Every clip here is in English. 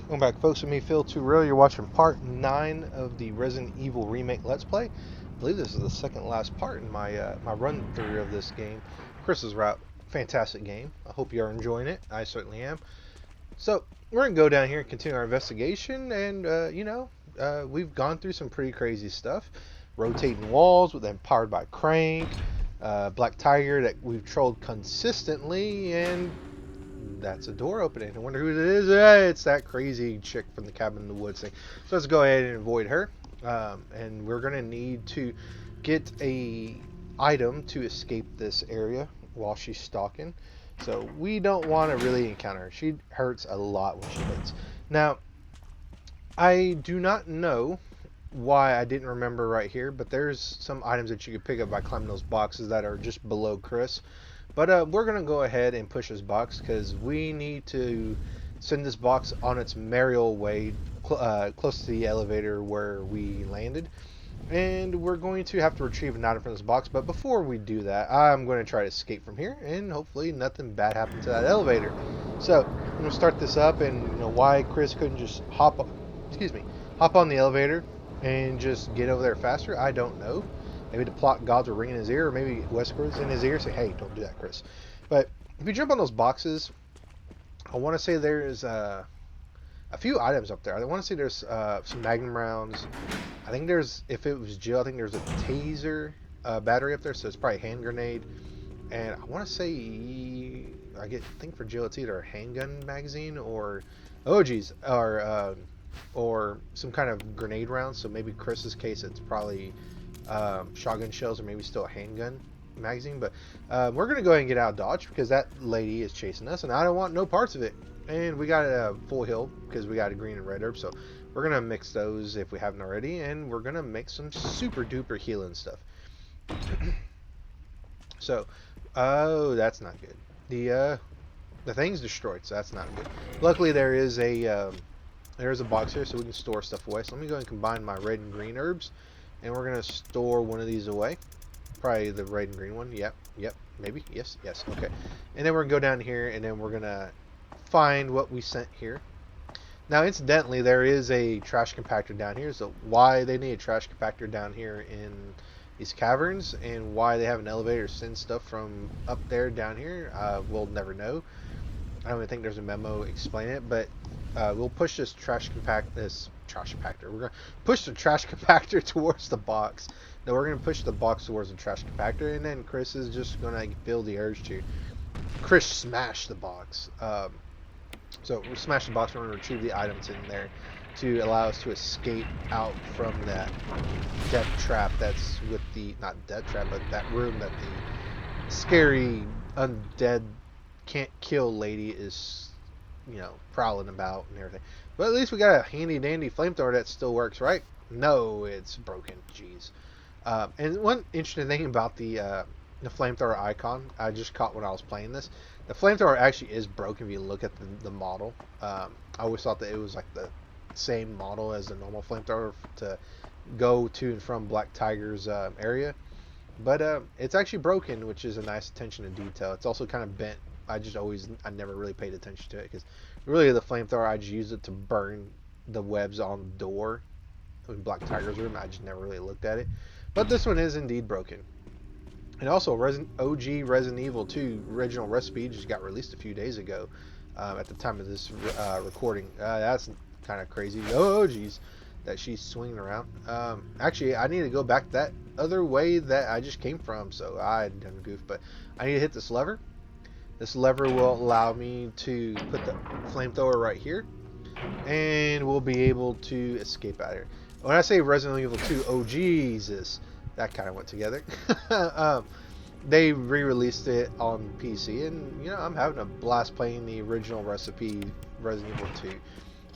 Welcome back, folks. With me, Phil Too Real. You're watching part 9 of the Resident Evil Remake Let's Play. I believe this is the second last part in my run through of this game. Chris's route, fantastic game. I hope you are enjoying it. I certainly am. So we're gonna go down here and continue our investigation, and we've gone through some pretty crazy stuff. Rotating walls, with them powered by crank. Black Tiger that we've trolled consistently, and that's a door opening. I wonder who it is. It's that crazy chick from the cabin in the woods thing. So let's go ahead and avoid her. And we're gonna need to get a item to escape this area while she's stalking. So we don't want to really encounter her. She hurts a lot when she hits. Now, I do not know why I didn't remember right here, but there's some items that you could pick up by climbing those boxes that are just below Chris. But we're going to go ahead and push this box because we need to send this box on its merry way close to the elevator where we landed. And we're going to have to retrieve an item from this box. But before we do that, I'm going to try to escape from here. And hopefully nothing bad happens to that elevator. So I'm going to start this up. And why Chris couldn't just hop on the elevator and just get over there faster, I don't know. Maybe the plot gods were ringing his ear, or maybe Wesker's in his ear say, hey, don't do that, Chris. But if you jump on those boxes, I want to say there's a few items up there. I want to say there's some Magnum rounds. I think there's, if it was Jill, I think there's a taser battery up there, so it's probably a hand grenade. And I want to say, I think for Jill it's either a handgun magazine or, or some kind of grenade round. So maybe Chris's case, it's probably shotgun shells or maybe still a handgun magazine. But we're going to go ahead and get out of Dodge because that lady is chasing us and I don't want no parts of it. And we got a full heal because we got a green and red herb. So we're going to mix those if we haven't already. And we're going to make some super duper healing stuff. So, oh, that's not good. The thing's destroyed, so that's not good. Luckily, there's a box here, so we can store stuff away. So let me go ahead and combine my red and green herbs, and we're gonna store one of these away. Probably the red and green one. Yep, maybe. Yes. Okay. And then we're gonna go down here, and then we're gonna find what we sent here. Now, incidentally, there is a trash compactor down here. So why they need a trash compactor down here in these caverns and why they have an elevator send stuff from up there down here, we'll never know. I don't even think there's a memo explaining it, but we'll push this trash compactor. We're gonna push the trash compactor towards the box. No, we're gonna push the box towards the trash compactor, and then Chris is just gonna feel the urge to. Chris smashed the box. So we'll smash the box. We're gonna retrieve the items in there to allow us to escape out from that death trap that's with the, not death trap, but that room that the scary undead can't kill lady is, prowling about and everything. But at least we got a handy dandy flamethrower that still works, right? No, it's broken. Jeez. And one interesting thing about the flamethrower icon, I just caught when I was playing this. The flamethrower actually is broken if you look at the model. I always thought that it was like the same model as the normal flamethrower to go to and from Black Tiger's area. But it's actually broken, which is a nice attention to detail. It's also kind of bent. I never really paid attention to it because really the flamethrower, I just used it to burn the webs on the door in Black Tiger's room. I just never really looked at it. But this one is indeed broken. And also, OG Resident Evil 2 original recipe just got released a few days ago at the time of this recording. That's kind of crazy. Oh, geez, that she's swinging around. Actually, I need to go back that other way that I just came from, so I done goof. But I need to hit this lever. This lever will allow me to put the flamethrower right here, and we'll be able to escape out of here. When I say Resident Evil 2, oh Jesus, that kind of went together. They re-released it on PC, and I'm having a blast playing the original recipe Resident Evil 2.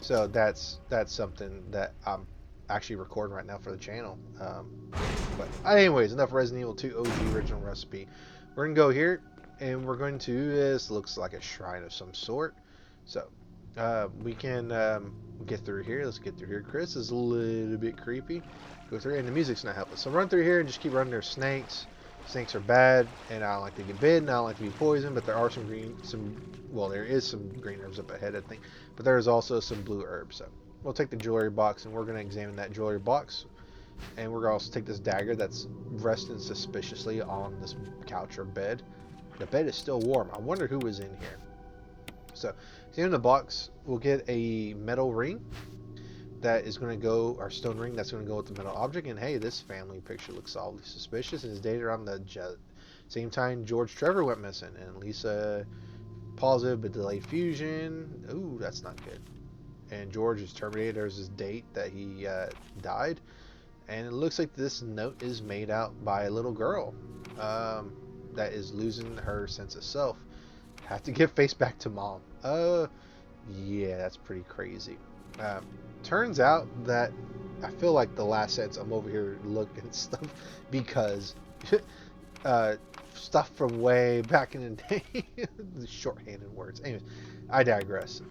So that's something that I'm actually recording right now for the channel. But anyways, enough Resident Evil 2 OG original recipe. We're gonna go here, and we're going to. This looks like a shrine of some sort. So we can get through here. Let's get through here. Chris is a little bit creepy. Go through, and the music's not helping. So run through here and just keep running. There's snakes. Snakes are bad, and I don't like to get bit, and I don't like to be poisoned, but there are well, there is some green herbs up ahead, I think, but there is also some blue herbs. So we'll take the jewelry box, and we're going to examine that jewelry box, and we're going to also take this dagger that's resting suspiciously on this couch or bed. The bed is still warm. I wonder who was in here. So, in the box, we'll get a metal ring that is going to go, our stone ring that's going to go with the metal object. And hey, this family picture looks solidly suspicious and is dated around the same time George Trevor went missing. And Lisa positive but delayed fusion. Ooh, that's not good. And George is terminated. There's his date that he died. And it looks like this note is made out by a little girl that is losing her sense of self. Have to give face back to mom. Yeah, that's pretty crazy. Turns out that I feel like the last sentence I'm over here looking at stuff because stuff from way back in the day. The shorthanded words. Anyways, I digress.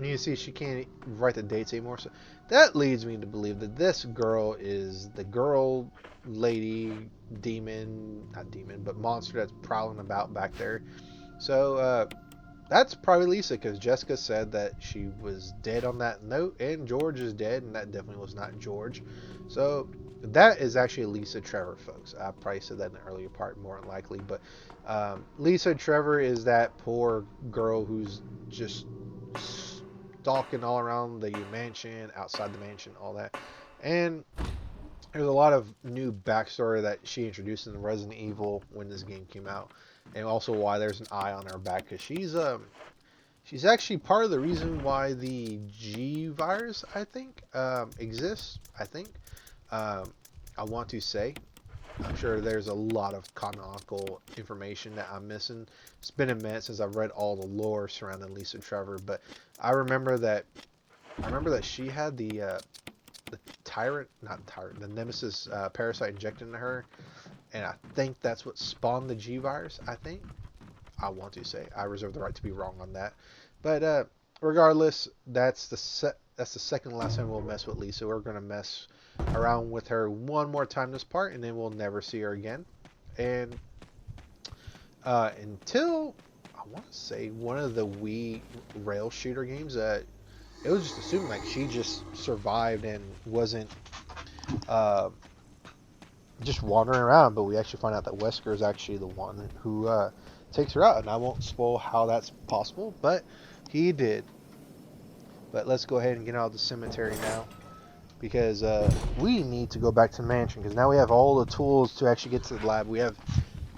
You see, she can't write the dates anymore, so that leads me to believe that this girl is the girl, lady, demon, not demon, but monster that's prowling about back there. So that's probably Lisa, because Jessica said that she was dead on that note, and George is dead, and that definitely was not George. So that is actually Lisa Trevor, folks. I probably said that in the earlier part, more than likely, but Lisa Trevor is that poor girl who's just stalking all around the mansion, outside the mansion, all that. And there's a lot of new backstory that she introduced in Resident Evil when this game came out, and also why there's an eye on her back, because she's actually part of the reason why the G virus, I think, exists. I think I want to say, I'm sure there's a lot of canonical information that I'm missing. It's been a minute since I've read all the lore surrounding Lisa Trevor, but I remember that she had the the Nemesis parasite injected into her, and I think that's what spawned the G virus. I think. I want to say. I reserve the right to be wrong on that, but regardless, that's the second last time we'll mess with Lisa. We're gonna mess around with her one more time this part, and then we'll never see her again. And until I want to say one of the Wii rail shooter games, it was just assumed like she just survived and wasn't just wandering around, but we actually find out that Wesker is actually the one who takes her out, and I won't spoil how that's possible, but he did. But let's go ahead and get out of the cemetery now, because we need to go back to the mansion, because now we have all the tools to actually get to the lab. We have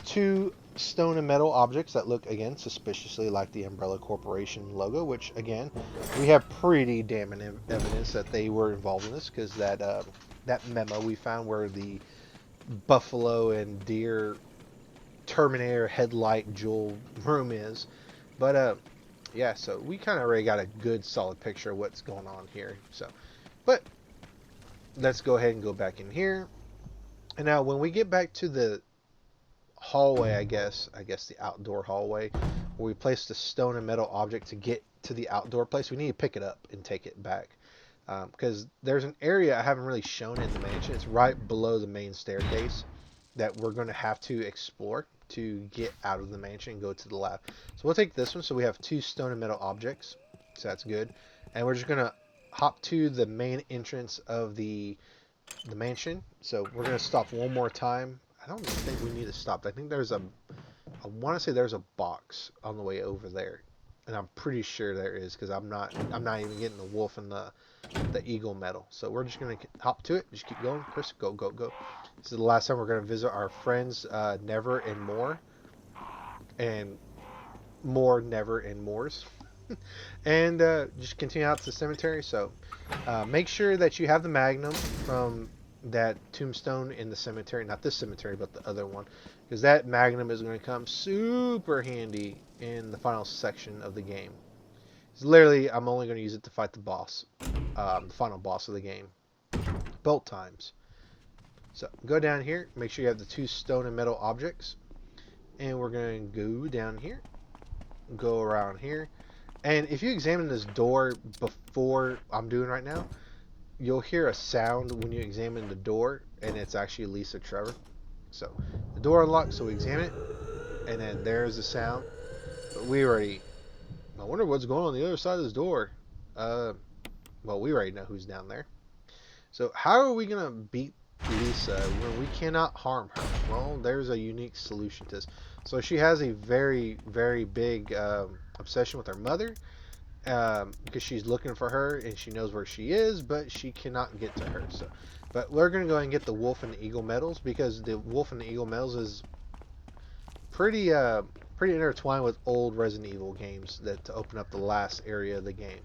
2 stone and metal objects that look, again, suspiciously like the Umbrella Corporation logo, which, again, we have pretty damning evidence that they were involved in this, because that memo we found where the buffalo and deer Terminator headlight jewel room is. But yeah, so we kind of already got a good solid picture of what's going on here. So, but let's go ahead and go back in here. And now when we get back to the hallway, I guess the outdoor hallway, where we place the stone and metal object to get to the outdoor place, we need to pick it up and take it back. Because there's an area I haven't really shown in the mansion. It's right below the main staircase that we're going to have to explore to get out of the mansion and go to the lab. So we'll take this one. So we have 2 stone and metal objects. So that's good. And we're just going to hop to the main entrance of the mansion. So we're going to stop one more time. I don't think we need to stop. I think I want to say there's a box on the way over there. And I'm pretty sure there is, because I'm not even getting the wolf and the eagle medal. So we're just going to hop to it. Just keep going. Chris, go, go, go. This is the last time we're going to visit our friends, Never and More. And more Never and Mores. And just continue out to the cemetery. So make sure that you have the magnum from that tombstone in the cemetery. Not this cemetery, but the other one. Because that magnum is going to come super handy in the final section of the game. It's literally, I'm only going to use it to fight the boss. The final boss of the game. Both times. So, go down here. Make sure you have the 2 stone and metal objects. And we're going to go down here. Go around here. And if you examine this door before I'm doing right now, you'll hear a sound when you examine the door. And it's actually Lisa Trevor. So the door unlocks, so we examine it, and then there's the sound. But we already, I wonder what's going on the other side of this door. Uh, well, we already know who's down there. So how are we gonna beat Lisa when we cannot harm her? Well, there's a unique solution to this. So she has a very, very big obsession with her mother, because she's looking for her and she knows where she is, but she cannot get to her. So, but we're gonna go ahead and get the Wolf and the Eagle medals, because the Wolf and the Eagle medals is pretty intertwined with old Resident Evil games that to open up the last area of the game.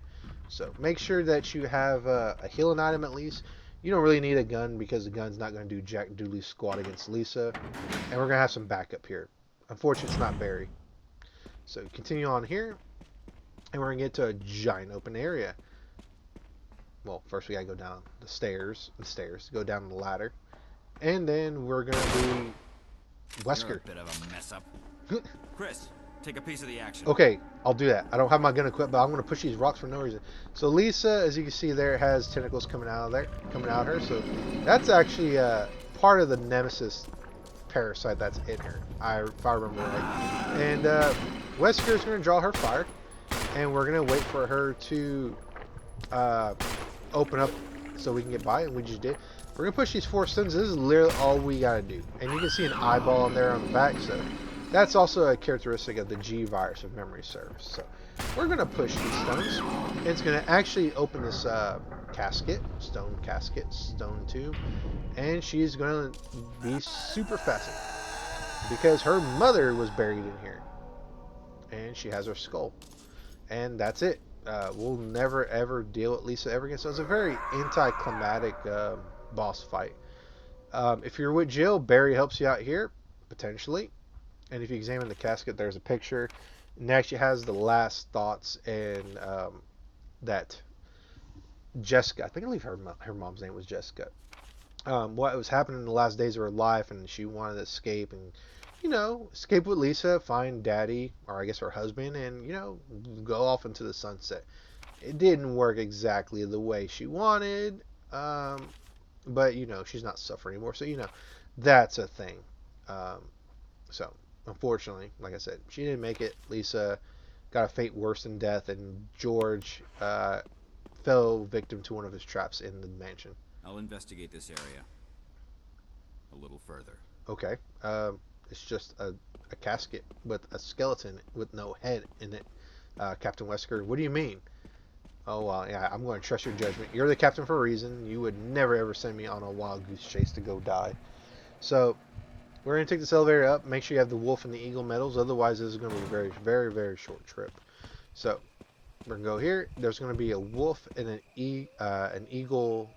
So make sure that you have a healing item at least. You don't really need a gun because the gun's not going to do jack doodly squat against Lisa, and we're going to have some backup here. Unfortunately, it's not Barry. So continue on here, and we're going to get to a giant open area. Well, first we got to go down the stairs, go down the ladder, and then we're going to be Wesker. You're a bit of a mess up. Chris, take a piece of the action. Okay, I'll do that. I don't have my gun equipped, but I'm going to push these rocks for no reason. So Lisa, as you can see there, has tentacles coming out of her. So that's actually part of the Nemesis parasite that's in her, if I remember right. And Wesker is going to draw her fire, and we're going to wait for her to open up so we can get by, and we just did. We're going to push these 4 stones. This is literally all we got to do. And you can see an eyeball on there on the back, so that's also a characteristic of the G virus of memory serves. So we're going to push these stones. It's going to actually open this casket, stone tube, and she's going to be super fascinated because her mother was buried in here, and she has her skull, and that's it. We'll never ever deal with Lisa ever again. So it's a very anticlimactic boss fight. If you're with Jill, Barry helps you out here potentially. And if you examine the casket, there's a picture, and it actually has the last thoughts and that Jessica, I believe her mom's name was Jessica. What was happening in the last days of her life, and she wanted to escape and, escape with Lisa, find Daddy, or I guess her husband, and, go off into the sunset. It didn't work exactly the way she wanted, but, she's not suffering anymore, so, that's a thing. So, unfortunately, like I said, she didn't make it. Lisa got a fate worse than death, and George fell victim to one of his traps in the mansion. I'll investigate this area a little further. Okay. It's just a casket with a skeleton with no head in it. Captain Wesker, what do you mean? Oh, well, yeah, I'm going to trust your judgment. You're the captain for a reason. You would never ever send me on a wild goose chase to go die. So, we're going to take this elevator up. Make sure you have the Wolf and the Eagle medals. Otherwise, this is going to be a very, very, very short trip. So, we're going to go here. There's going to be a wolf and an eagle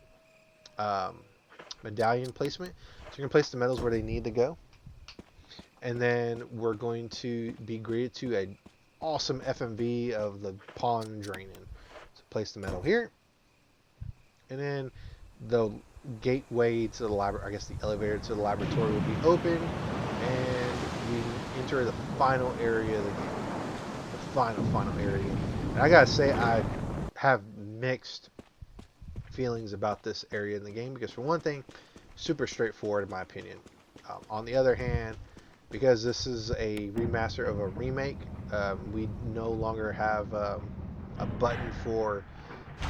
medallion placement. So, you're going to place the medals where they need to go. And then we're going to be greeted to an awesome FMV of the pond draining. So, place the medal here. And then the gateway to the laboratory, I guess the elevator to the laboratory will be open, and we enter the final area of the game. The final area. And I gotta say, I have mixed feelings about this area in the game, because for one thing, super straightforward in my opinion. On the other hand, because this is a remaster of a remake, we no longer have a button for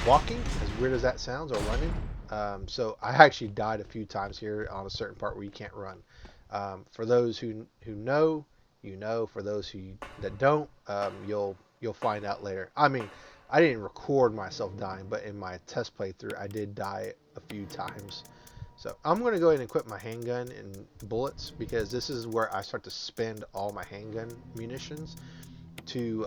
walking, as weird as that sounds, or running. So I actually died a few times here on a certain part where you can't run. For those who know, For those that don't, you'll find out later. I mean, I didn't record myself dying, but in my test playthrough, I did die a few times. So I'm going to go ahead and equip my handgun and bullets, because this is where I start to spend all my handgun munitions to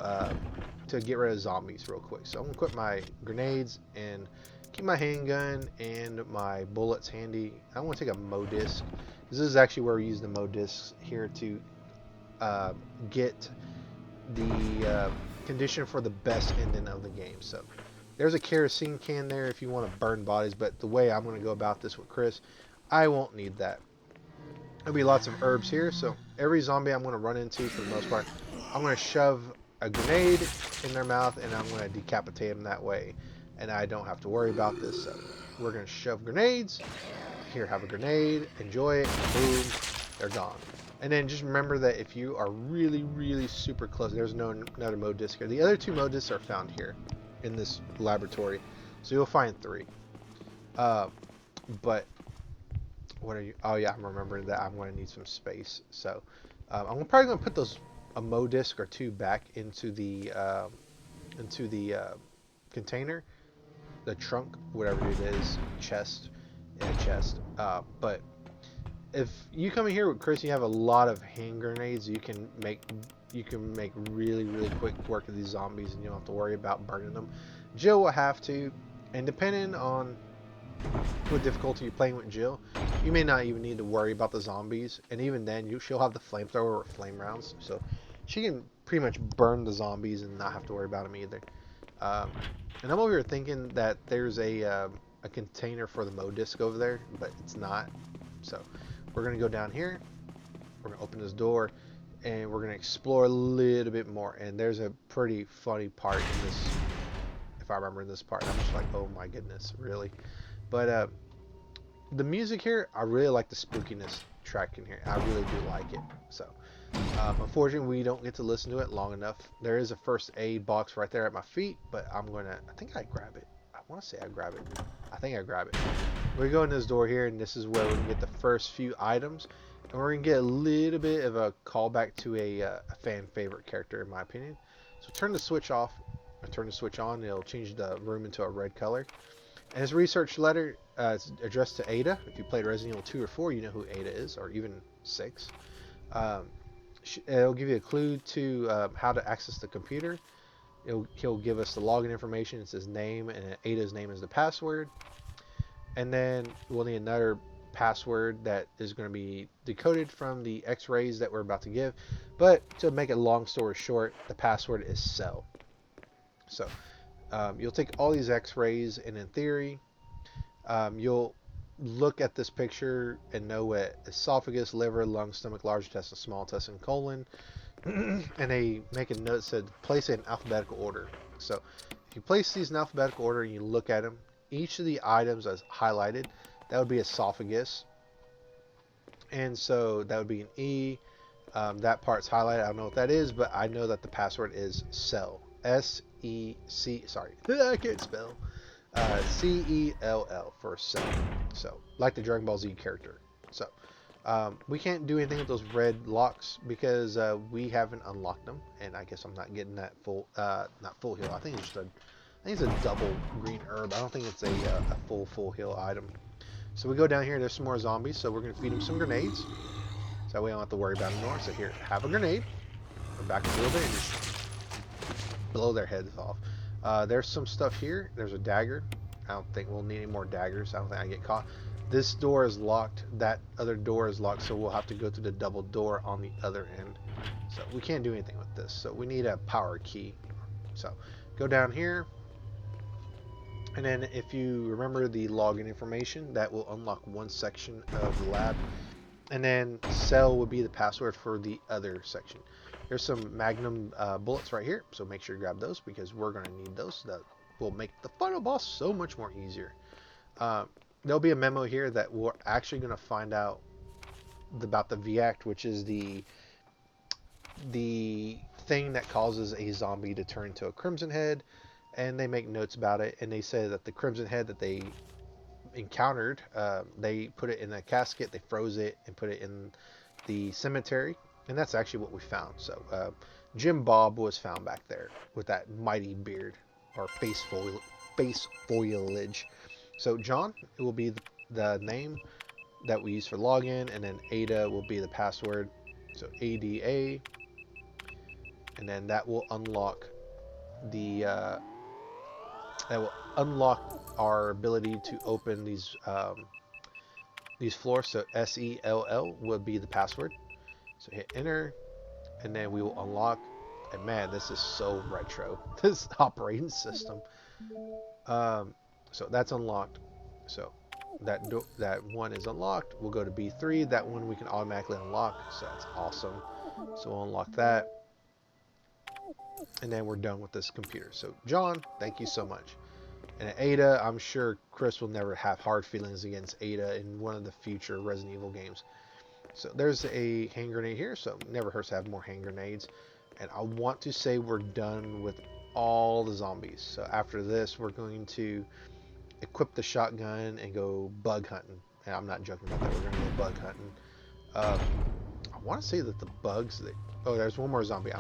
get rid of zombies real quick. So I'm going to equip my grenades and keep my handgun and my bullets handy. I want to take a Mo disc. This is actually where we use the Mo discs here to get the condition for the best ending of the game. So there's a kerosene can there if you want to burn bodies, but the way I'm going to go about this with Chris, I won't need that. There'll be lots of herbs here, so every zombie I'm going to run into, for the most part, I'm going to shove a grenade in their mouth, and I'm going to decapitate them that way, and I don't have to worry about this. So we're going to shove grenades. Here, have a grenade. Enjoy it. Boom. they're gone. And then just remember that if you are really, really super close, there's no another mode disc here. The other 2 mode discs are found here in this laboratory, so you'll find 3. Uh, but what are you? Oh yeah, I'm remembering that I'm going to need some space. So I'm probably going to put those a mode disc or 2 back into the container, the trunk, whatever it is, chest, in a chest. But if you come in here with Chris, you have a lot of hand grenades. You can make really really quick work of these zombies, and you don't have to worry about burning them. Jill will have to, and depending on what difficulty you're playing with Jill, you may not even need to worry about the zombies, and even then, she'll have the flamethrower or flame rounds, so she can pretty much burn the zombies and not have to worry about them either. Um, and I'm over here thinking that there's a container for the mode disc over there, but it's not. So we're gonna go down here. We're gonna open this door, and we're gonna explore a little bit more. And there's a pretty funny part in this, if I remember this part. I'm just like, oh my goodness, really? But the music here, I really like the spookiness track in here. I really do like it. So unfortunately, we don't get to listen to it long enough. There is a first aid box right there at my feet, but I think I grab it. I want to say I grab it. I think I grab it. We go in this door here, and this is where we can get the first few items. And we're going to get a little bit of a callback to a fan favorite character, in my opinion. So turn the switch off, or turn the switch on, and it'll change the room into a red color. And his research letter is addressed to Ada. If you played Resident Evil 2 or 4, you know who Ada is, or even 6. Um, it'll give you a clue to how to access the computer. He'll give us the login information. It's his name, and Ada's name is the password. And then we'll need another password that is going to be decoded from the X-rays that we're about to give. But to make a long story short, the password is cell. So you'll take all these X-rays, and in theory, you'll look at this picture and know what esophagus, liver, lung, stomach, large intestine, small intestine, colon, and they make a note that said place it in alphabetical order. So if you place these in alphabetical order and you look at them, each of the items as highlighted, that would be esophagus, and so that would be an E. That part's highlighted. I don't know what that is, but I know that the password is cell. S-E-C. Sorry, I can't spell. C-E-L-L for cell. So, like the Dragon Ball Z character. So, we can't do anything with those red locks because we haven't unlocked them, and I guess I'm not getting that not full heal. I think it's a double green herb. I don't think it's a full heal item. So we go down here. There's some more zombies, so we're gonna feed them some grenades. So we don't have to worry about them anymore. So here, have a grenade. We're back a little bit and just blow their heads off. There's some stuff here. There's a dagger. I don't think we'll need any more daggers. I don't think I get caught. This door is locked. That other door is locked, so we'll have to go through the double door on the other end. So we can't do anything with this. So we need a power key. So go down here. And then if you remember the login information, that will unlock one section of the lab. And then cell would be the password for the other section. There's some magnum bullets right here, so make sure you grab those because we're going to need those. That will make the final boss so much more easier. There'll be a memo here that we're actually going to find out about the VACT, which is the thing that causes a zombie to turn into a crimson head. And they make notes about it, and they say that the crimson head that they encountered, they put it in a casket, they froze it, and put it in the cemetery, and that's actually what we found. So Jim Bob was found back there with that mighty beard or face foliage. So John, it will be the name that we use for login, and then Ada will be the password. So ADA, and then that will unlock our ability to open these floors. So SELL would be the password. So hit enter, and then we will unlock. And man, this is so retro. This operating system. So that's unlocked. So that one is unlocked. We'll go to B3. That one we can automatically unlock. So that's awesome. So we'll unlock that. And then we're done with this computer. So John, thank you so much. And Ada, I'm sure Chris will never have hard feelings against Ada in one of the future Resident Evil games. So there's a hand grenade here, so it never hurts to have more hand grenades. And I want to say we're done with all the zombies. So after this, we're going to equip the shotgun and go bug hunting. And I'm not joking about that. We're going to go bug hunting. Um, I want to say that the bugs that... Oh, there's one more zombie.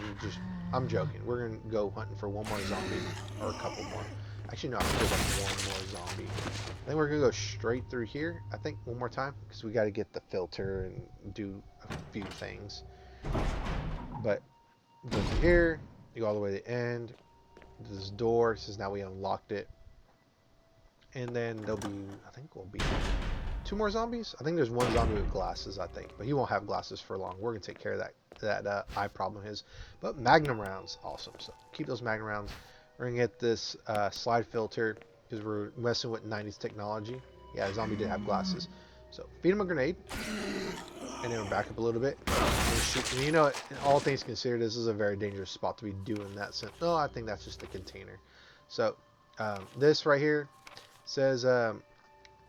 I'm joking. We're going to go hunting for one more zombie or a couple more. Actually, no, I think there's like one more zombie. I think we're going to go straight through here, I think, one more time. Because we got to get the filter and do a few things. But go through here. You go all the way to the end. This door says now we unlocked it. And then there'll be, I think will be 2 more zombies. I think there's one zombie with glasses, I think. But he won't have glasses for long. We're going to take care of that eye problem of his. But Magnum rounds, awesome. So keep those Magnum rounds. We're going to get this slide filter because we're messing with 90s technology. Yeah, the zombie did have glasses. So feed him a grenade. And then we'll back up a little bit. And shoot. And you know, all things considered, this is a very dangerous spot to be doing that. No, I think that's just a container. So this right here says a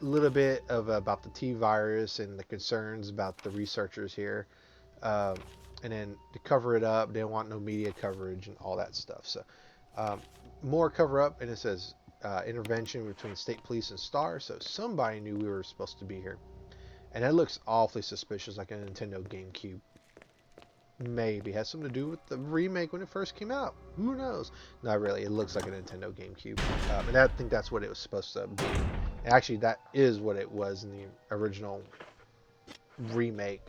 little bit of about the T virus and the concerns about the researchers here. And then to cover it up, they don't want no media coverage and all that stuff. So more cover up, and it says intervention between state police and STAR. So somebody knew we were supposed to be here. And that looks awfully suspicious, like a Nintendo GameCube. Maybe has something to do with the remake when it first came out. Who knows? Not really. It looks like a Nintendo GameCube. And I think that's what it was supposed to be. And actually, that is what it was in the original remake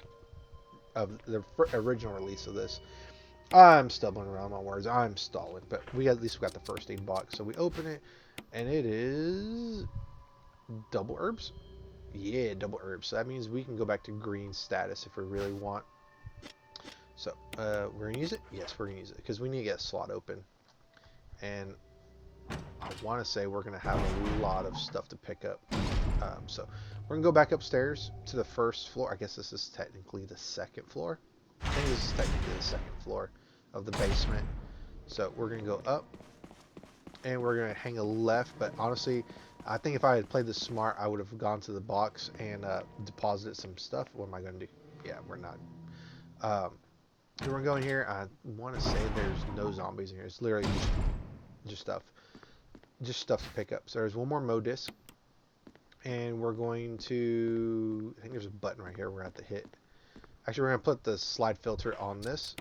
of the original release of this. I'm stumbling around on words. I'm stalling. But at least we got the first aid box. So we open it, and it is double herbs. Yeah, double herbs. So that means we can go back to green status if we really want. So, we're going to use it? Yes, we're going to use it because we need to get a slot open. And I want to say we're going to have a lot of stuff to pick up. So, we're going to go back upstairs to the first floor. I guess this is technically the second floor. I think this is technically the second floor of the basement. So, we're going to go up. And we're going to hang a left. But honestly, I think if I had played this smart, I would have gone to the box and deposited some stuff. What am I going to do? Yeah, we're not. We're going to go in here. I want to say there's no zombies in here. It's literally just stuff. Just stuff to pick up. So there's one more Mo disc. And we're going to... I think there's a button right here we're going to have to hit. Actually, we're going to put the slide filter on this.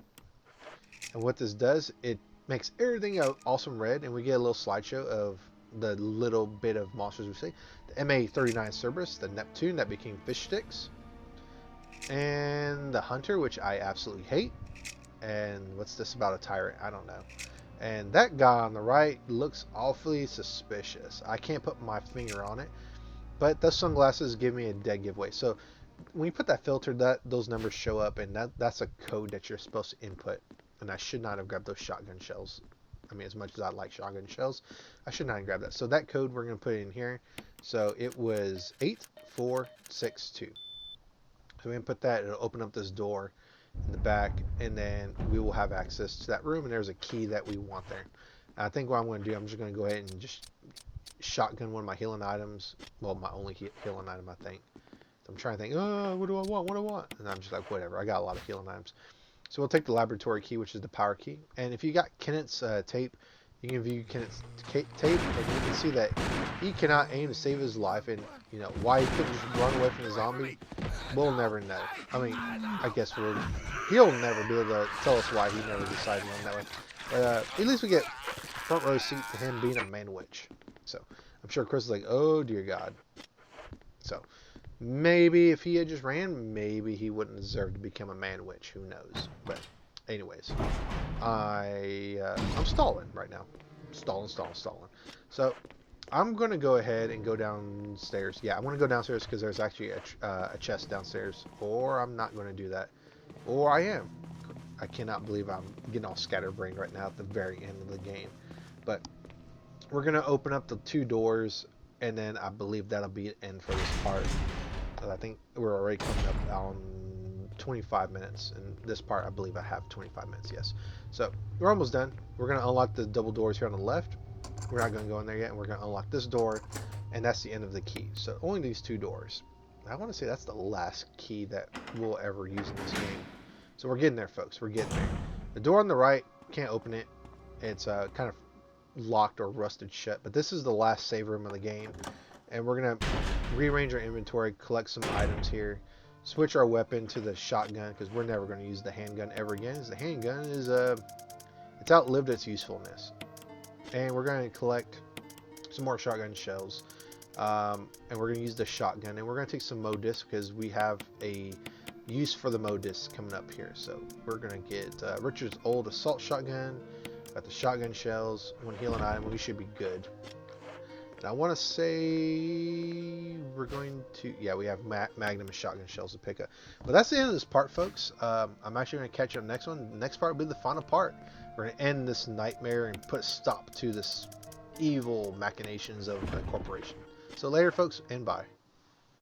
And what this does, it makes everything awesome red. And we get a little slideshow of the little bit of monsters we see. The MA-39 Cerberus, the Neptune that became fish sticks. And the Hunter, which I absolutely hate. And what's this about a tyrant? I don't know. And that guy on the right looks awfully suspicious. I can't put my finger on it. But those sunglasses give me a dead giveaway. So when you put that filter, those numbers show up. And that's a code that you're supposed to input. And I should not have grabbed those shotgun shells. I mean, as much as I like shotgun shells, I should not have grabbed that. So that code we're going to put in here. So it was 8462. So we input that, it'll open up this door in the back, and then we will have access to that room, and there's a key that we want there. I think what I'm going to do, I'm just going to go ahead and just shotgun one of my healing items. Well, my only healing item, I think. So I'm trying to think, oh, what do I want? What do I want? And I'm just like, whatever. I got a lot of healing items. So we'll take the laboratory key, which is the power key. And if you got Kenneth's tape, you can view Kenneth's tape, and you can see that he cannot aim to save his life. And, you know, why he couldn't just run away from the zombie, we'll never know. I mean, I guess he'll never be able to tell us why he never decided to run that way. But at least we get front row seat to him being a man-witch. So I'm sure Chris is like, oh, dear God. So maybe if he had just ran, maybe he wouldn't deserve to become a man-witch. Who knows? But anyways, I'm stalling right now. Stalling. So I'm going to go ahead and go downstairs. Yeah, I'm going to go downstairs because there's actually a chest downstairs. Or I'm not going to do that. Or I am. I cannot believe I'm getting all scatterbrained right now at the very end of the game. But we're going to open up the 2 doors. And then I believe that'll be an end for this part. I think we're already coming up on 25 minutes. And this part, I believe I have 25 minutes, yes. So we're almost done. We're going to unlock the double doors here on the left. We're not going to go in there yet. And we're going to unlock this door. And that's the end of the key. So only these 2 doors. I want to say that's the last key that we'll ever use in this game. So we're getting there, folks. We're getting there. The door on the right, can't open it. It's kind of locked or rusted shut. But this is the last save room of the game. And we're going to rearrange our inventory, collect some items here, switch our weapon to the shotgun because we're never going to use the handgun ever again. Because the handgun is, it's outlived its usefulness. And we're going to collect some more shotgun shells. And we're going to use the shotgun. And we're going to take some modis because we have a use for the modis coming up here. So we're going to get Richard's old assault shotgun. Got the shotgun shells. One healing item. We should be good. And I want to say we're going to... Yeah, we have magnum and shotgun shells to pick up. But that's the end of this part, folks. I'm actually going to catch you on the next one. The next part will be the final part. We're going to end this nightmare and put a stop to this evil machinations of the corporation. So later, folks, and bye.